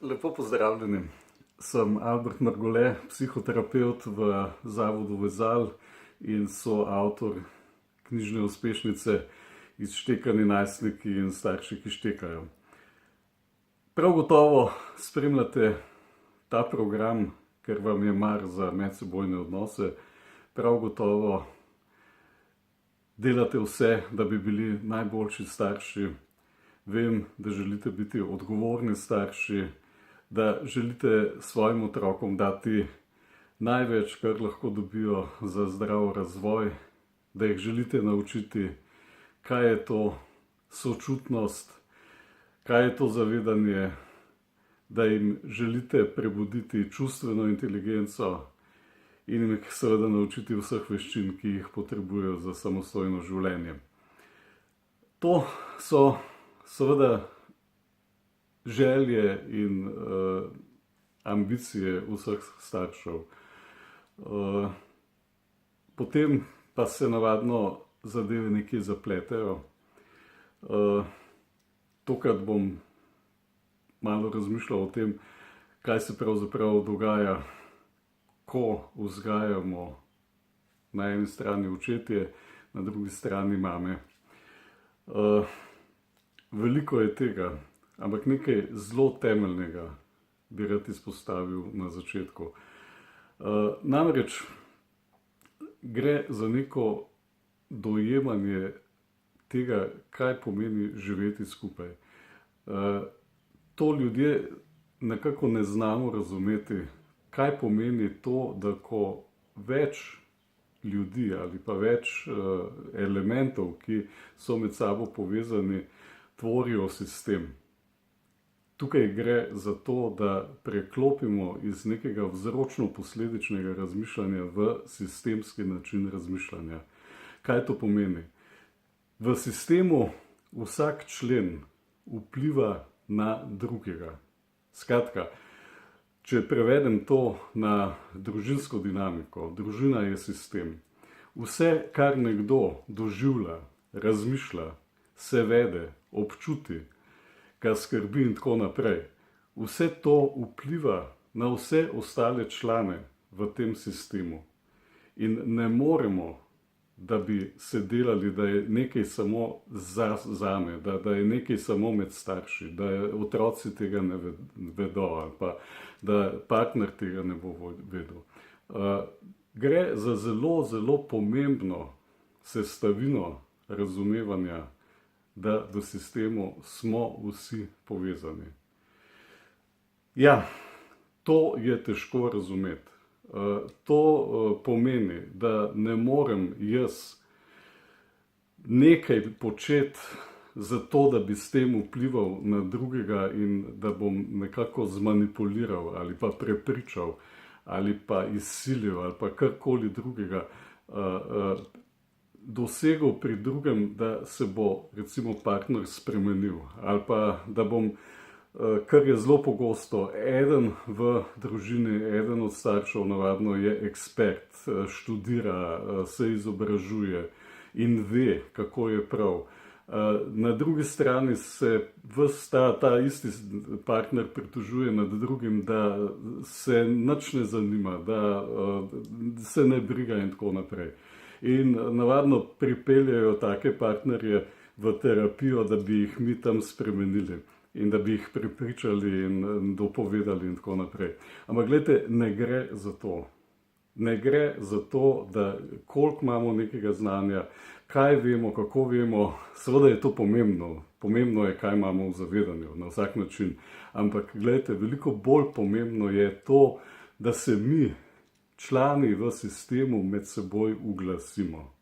Lepo pozdravljeni. Sem Albert Margole, psihoterapevt v Zavodu Vezal in soavtor knjižne uspešnice Izštekani najstniki in starši, ki štekajo. Prav gotovo spremljate ta program, ker vam je mar za medsebojne odnose. Prav gotovo delate vse, da bi bili najboljši starši. Vem, da želite biti odgovorni starši, da želite svojim otrokom dati največ, kar lahko dobijo za zdrav razvoj, da jih želite naučiti, kaj je to sočutnost, kaj je to zavedanje, da jim želite prebuditi čustveno inteligenco in jih seveda naučiti vseh veščin, ki jih potrebujejo za samostojno življenje. To so seveda želje in ambicije vseh staršev. Potem pa se navadno zadeve nekje zapletejo. Tokrat bom malo razmišljal o tem, kaj se pravzaprav dogaja, ko vzgajamo na eni strani očetje, na drugi strani mame. Veliko je tega, ampak nekaj zelo temeljnega bi rad izpostavil na začetku. Namreč gre za neko dojemanje tega, kaj pomeni živeti skupaj. To ljudje nekako ne znamo razumeti, kaj pomeni to, da ko več ljudi ali pa več elementov, ki so med sabo povezani, tvorijo sistem. Tukaj gre za to, da preklopimo iz nekega vzročno-posledičnega razmišljanja v sistemski način razmišljanja. Kaj to pomeni? V sistemu vsak člen vpliva na drugega. Skratka, če prevedem to na družinsko dinamiko, družina je sistem. Vse, kar nekdo doživlja, razmišlja, se vede, občuti, ga skrbi in tako naprej. Vse to vpliva na vse ostale člane v tem sistemu. In ne moremo, da bi se delali, da je nekaj samo zame, da je nekaj samo med starši, da otroci tega ne vedo ali pa da partner tega ne bo vedel. Gre za zelo, zelo pomembno sestavino razumevanja, da v sistemu smo vsi povezani. Ja, to je težko razumeti. To pomeni, da ne morem jaz nekaj početi zato, da bi s tem vplival na drugega in da bom nekako zmanipuliral ali pa prepričal ali pa izsilil ali pa karkoli drugega dosegel pri drugem, da se bo recimo partner spremenil ali pa da bom, kar je zelo pogosto, eden v družini, eden od staršev navadno je ekspert, študira, se izobražuje in ve, kako je prav. Na drugi strani se ves ta isti partner pritožuje nad drugim, da se nič ne zanima, da se ne briga in tako naprej. In navadno pripeljejo take partnerje v terapijo, da bi jih mi tam spremenili in da bi jih prepričali in dopovedali in tako naprej. Ampak gledajte, ne gre za to. Ne gre za to, da koliko imamo nekega znanja, kaj vemo, kako vemo, seveda je to pomembno. Pomembno je, kaj imamo v zavedanju na vsak način. Ampak gledajte, veliko bolj pomembno je to, da se mi, člani v sistemu, med seboj uglasimo.